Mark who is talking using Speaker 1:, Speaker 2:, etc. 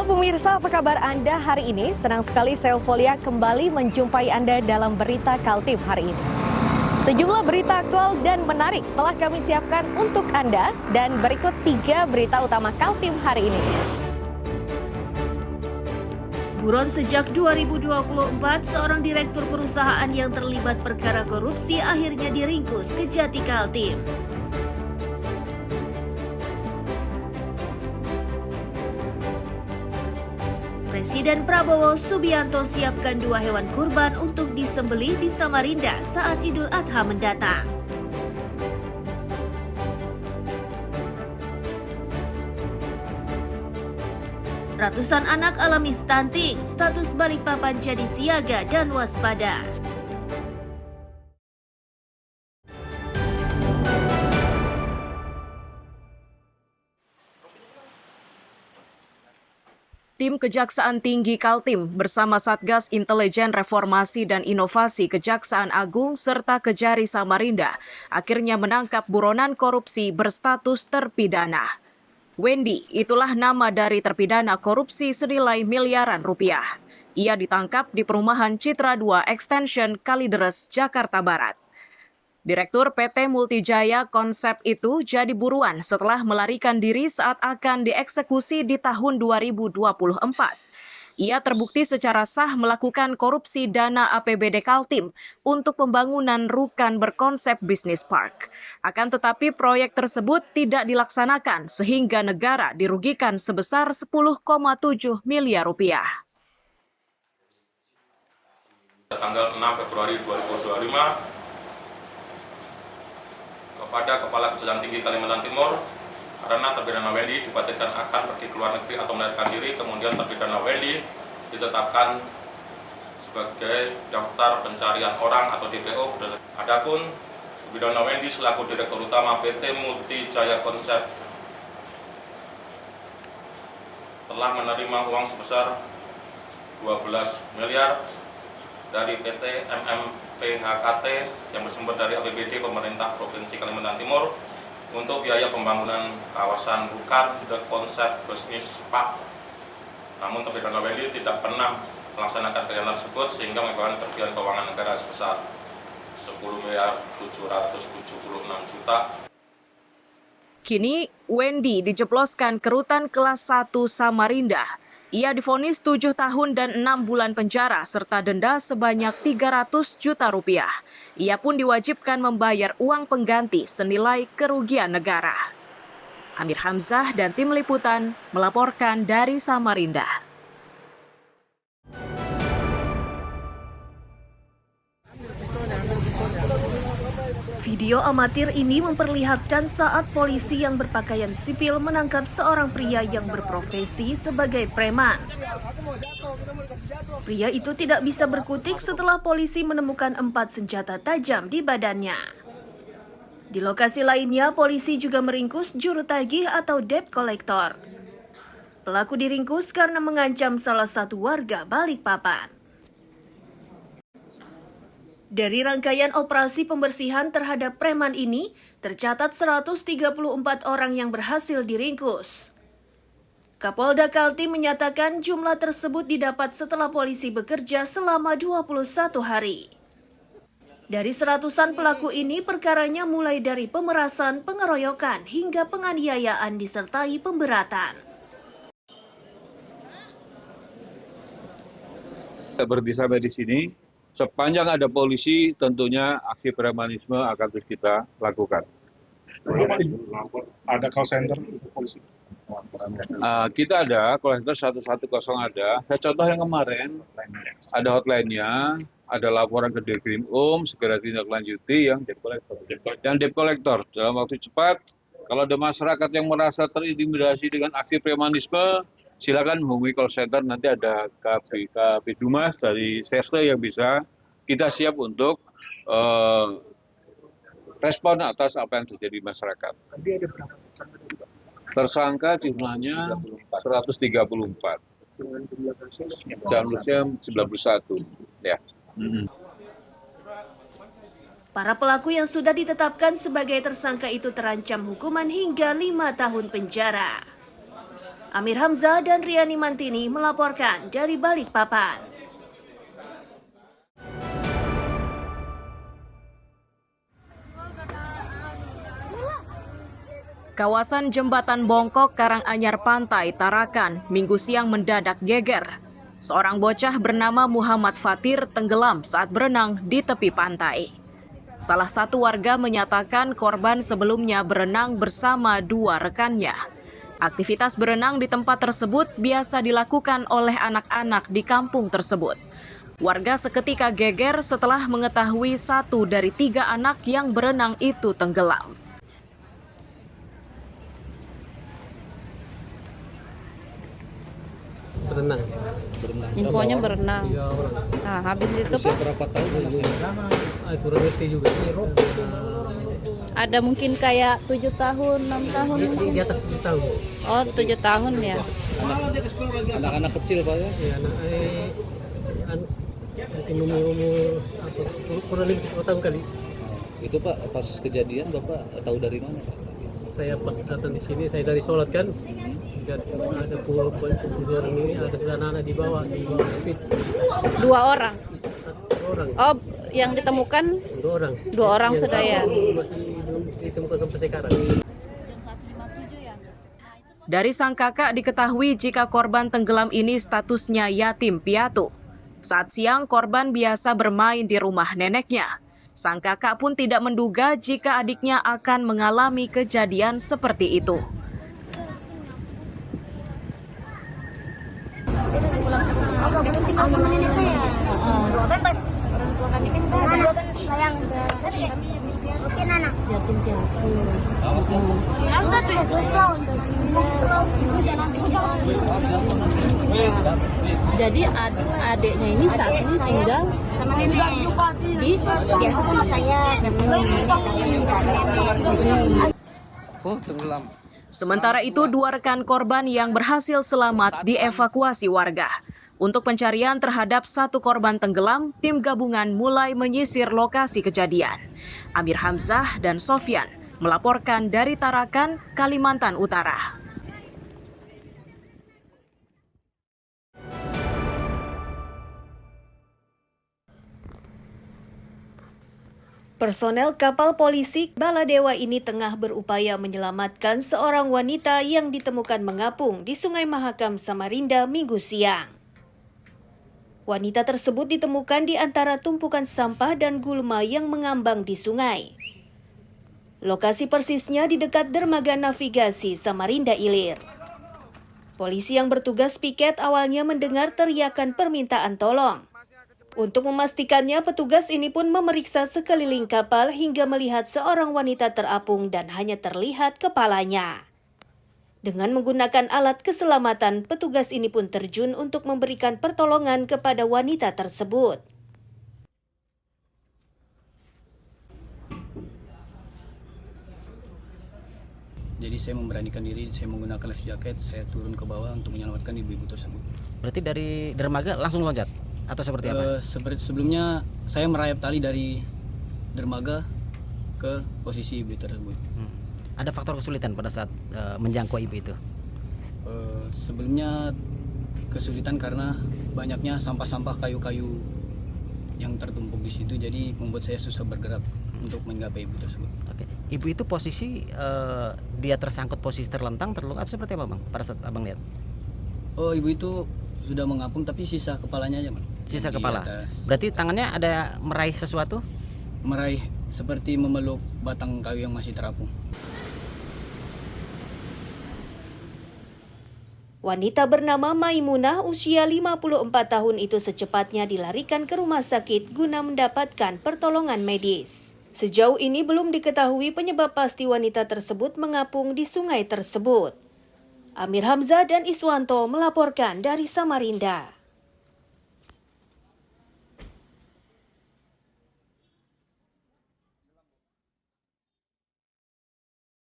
Speaker 1: Halo pemirsa, apa kabar Anda hari ini? Senang sekali saya Elvolia kembali menjumpai Anda dalam Berita Kaltim hari ini. Sejumlah berita aktual dan menarik telah kami siapkan untuk Anda dan berikut 3 berita utama Kaltim hari ini.
Speaker 2: Buron sejak 2024, seorang direktur perusahaan yang terlibat perkara korupsi akhirnya diringkus Kejati Kaltim. Presiden Prabowo Subianto siapkan 2 hewan kurban untuk disembelih di Samarinda saat Idul Adha mendatang. Ratusan anak alami stunting, status Balikpapan jadi siaga dan waspada.
Speaker 3: Tim Kejaksaan Tinggi Kaltim bersama Satgas Intelijen Reformasi dan Inovasi Kejaksaan Agung serta Kejari Samarinda akhirnya menangkap buronan korupsi berstatus terpidana. Wendy, itulah nama dari terpidana korupsi senilai miliaran rupiah. Ia ditangkap di perumahan Citra 2 Extension Kalideres, Jakarta Barat. Direktur PT Multijaya Konsep itu jadi buruan setelah melarikan diri saat akan dieksekusi di tahun 2024. Ia terbukti secara sah melakukan korupsi dana APBD Kaltim untuk pembangunan rukan berkonsep bisnis park. Akan tetapi proyek tersebut tidak dilaksanakan sehingga negara dirugikan sebesar 10,7 miliar rupiah.
Speaker 4: Tanggal 6 Februari 2025 kepada Kepala Kejaksaan Tinggi Kalimantan Timur karena terpidana Wendy dipastikan akan pergi ke luar negeri atau melarikan diri, kemudian terpidana Wendy ditetapkan sebagai daftar pencarian orang atau DPO. Adapun terpidana Wendy selaku Direktur Utama PT Multijaya Konsep telah menerima uang sebesar 12 miliar dari PT MMPHKT yang bersumber dari APBD Pemerintah Provinsi Kalimantan Timur untuk biaya pembangunan kawasan rukan berkonsep bisnis park. Namun terpidana Wendy tidak pernah melaksanakan kegiatan tersebut sehingga menyebabkan kerugian keuangan negara sebesar 10.776 juta.
Speaker 3: Kini Wendy dijebloskan ke rutan kelas 1 Samarinda. Ia divonis 7 tahun dan 6 bulan penjara serta denda sebanyak 300 juta rupiah. Ia pun diwajibkan membayar uang pengganti senilai kerugian negara. Amir Hamzah dan tim liputan melaporkan dari Samarinda.
Speaker 2: Video amatir ini memperlihatkan saat polisi yang berpakaian sipil menangkap seorang pria yang berprofesi sebagai preman. Pria itu tidak bisa berkutik setelah polisi menemukan 4 senjata tajam di badannya. Di lokasi lainnya, polisi juga meringkus juru tagih atau debt collector. Pelaku diringkus karena mengancam salah satu warga Balikpapan. Dari rangkaian operasi pembersihan terhadap preman ini, tercatat 134 orang yang berhasil diringkus. Kapolda Kaltim menyatakan jumlah tersebut didapat setelah polisi bekerja selama 21 hari. Dari seratusan pelaku ini, perkaranya mulai dari pemerasan, pengeroyokan, hingga penganiayaan disertai pemberatan.
Speaker 5: Berhenti sampai di sini. Sepanjang ada polisi, tentunya aksi premanisme akan terus kita lakukan.
Speaker 6: Ada call center polisi?
Speaker 5: Kita ada, call center 110 ada. Saya contoh yang kemarin, ada hotline-nya, ada laporan ke Dirkrim segera tindak-lanjuti yang debt collector. Dalam waktu cepat, kalau ada masyarakat yang merasa terintimidasi dengan aksi premanisme, silakan hubungi call center, nanti ada KB Dumas dari Sesle yang bisa kita siap untuk respon atas apa yang terjadi di masyarakat. Tersangka jumlahnya 134, jumlahnya 91. Ya.
Speaker 2: Para pelaku yang sudah ditetapkan sebagai tersangka itu terancam hukuman hingga 5 tahun penjara. Amir Hamzah dan Riani Mantini melaporkan dari Balikpapan.
Speaker 3: Kawasan Jembatan Bongkok, Karanganyar Pantai, Tarakan, Minggu siang mendadak geger. Seorang bocah bernama Muhammad Fatir tenggelam saat berenang di tepi pantai. Salah satu warga menyatakan korban sebelumnya berenang bersama dua rekannya. Aktivitas berenang di tempat tersebut biasa dilakukan oleh anak-anak di kampung tersebut. Warga seketika geger setelah mengetahui 1 dari 3 anak yang berenang itu tenggelam.
Speaker 6: Berenang.
Speaker 7: Infonya berenang.
Speaker 6: 3 orang.
Speaker 7: Nah, habis itu Pak,
Speaker 6: Berapa tahun anaknya? Kurang ngerti juga.
Speaker 7: ada mungkin kayak 7 tahun, 6 tahun.
Speaker 6: Di atas 7 tahun.
Speaker 7: Oh, 7 tahun ya.
Speaker 6: Anak-anak kecil Pak ya? Iya, mungkin umur kurang lebih 10 tahun kali.
Speaker 8: Itu Pak, pas kejadian Bapak tahu dari mana Pak?
Speaker 6: Saya pas datang di sini, saya dari sholat kan. Lihat ada dua orang ini, ada anak-anak di bawah fit.
Speaker 7: 2 orang.
Speaker 6: 1 orang.
Speaker 7: Oh, yang ditemukan
Speaker 6: 2 orang.
Speaker 7: 2 orang sudah ya.
Speaker 6: Masih belum ditemukan sampai sekarang.
Speaker 3: Dari sang kakak diketahui jika korban tenggelam ini statusnya yatim piatu. Saat siang korban biasa bermain di rumah neneknya. Sang kakak pun tidak menduga jika adiknya akan mengalami kejadian seperti itu.
Speaker 9: Sama nenek saya. Bebas. Orang tua kami kan sayang. Mungkin anak. Yatim piatu.
Speaker 7: Jadi adiknya ini saat ini tinggal
Speaker 9: Sama nenek. Biasa sama saya.
Speaker 8: Oh, tenggelam.
Speaker 3: Sementara itu, 2 rekan korban yang berhasil selamat dievakuasi warga. Untuk pencarian terhadap 1 korban tenggelam, tim gabungan mulai menyisir lokasi kejadian. Amir Hamzah dan Sofyan melaporkan dari Tarakan, Kalimantan Utara.
Speaker 2: Personel kapal polisi Baladewa ini tengah berupaya menyelamatkan seorang wanita yang ditemukan mengapung di Sungai Mahakam, Samarinda, Minggu siang. Wanita tersebut ditemukan di antara tumpukan sampah dan gulma yang mengambang di sungai. Lokasi persisnya di dekat dermaga navigasi Samarinda Ilir. Polisi yang bertugas piket awalnya mendengar teriakan permintaan tolong. Untuk memastikannya, petugas ini pun memeriksa sekeliling kapal hingga melihat seorang wanita terapung dan hanya terlihat kepalanya. Dengan menggunakan alat keselamatan, petugas ini pun terjun untuk memberikan pertolongan kepada wanita tersebut.
Speaker 10: Jadi saya memberanikan diri, saya menggunakan life jacket, saya turun ke bawah untuk menyelamatkan ibu-ibu tersebut.
Speaker 11: Berarti dari dermaga langsung loncat? Atau seperti apa?
Speaker 10: Sebelumnya saya merayap tali dari dermaga ke posisi ibu tersebut.
Speaker 11: Ada faktor kesulitan pada saat menjangkau ibu itu?
Speaker 10: Sebelumnya kesulitan karena banyaknya sampah-sampah kayu-kayu yang tertumpuk di situ, jadi membuat saya susah bergerak untuk menggapai ibu tersebut.
Speaker 11: Oke. Ibu itu posisi dia tersangkut posisi terlentang, terluka atau seperti apa Bang? Pada saat Abang lihat?
Speaker 10: Oh, ibu itu sudah mengapung tapi sisa kepalanya aja, Bang.
Speaker 11: Sisa
Speaker 10: Di
Speaker 11: kepala.
Speaker 10: atas.
Speaker 11: Berarti tangannya ada meraih sesuatu?
Speaker 10: Meraih seperti memeluk batang kayu yang masih terapung.
Speaker 2: Wanita bernama Maimunah usia 54 tahun itu secepatnya dilarikan ke rumah sakit guna mendapatkan pertolongan medis. Sejauh ini belum diketahui penyebab pasti wanita tersebut mengapung di sungai tersebut. Amir Hamzah dan Iswanto melaporkan dari Samarinda.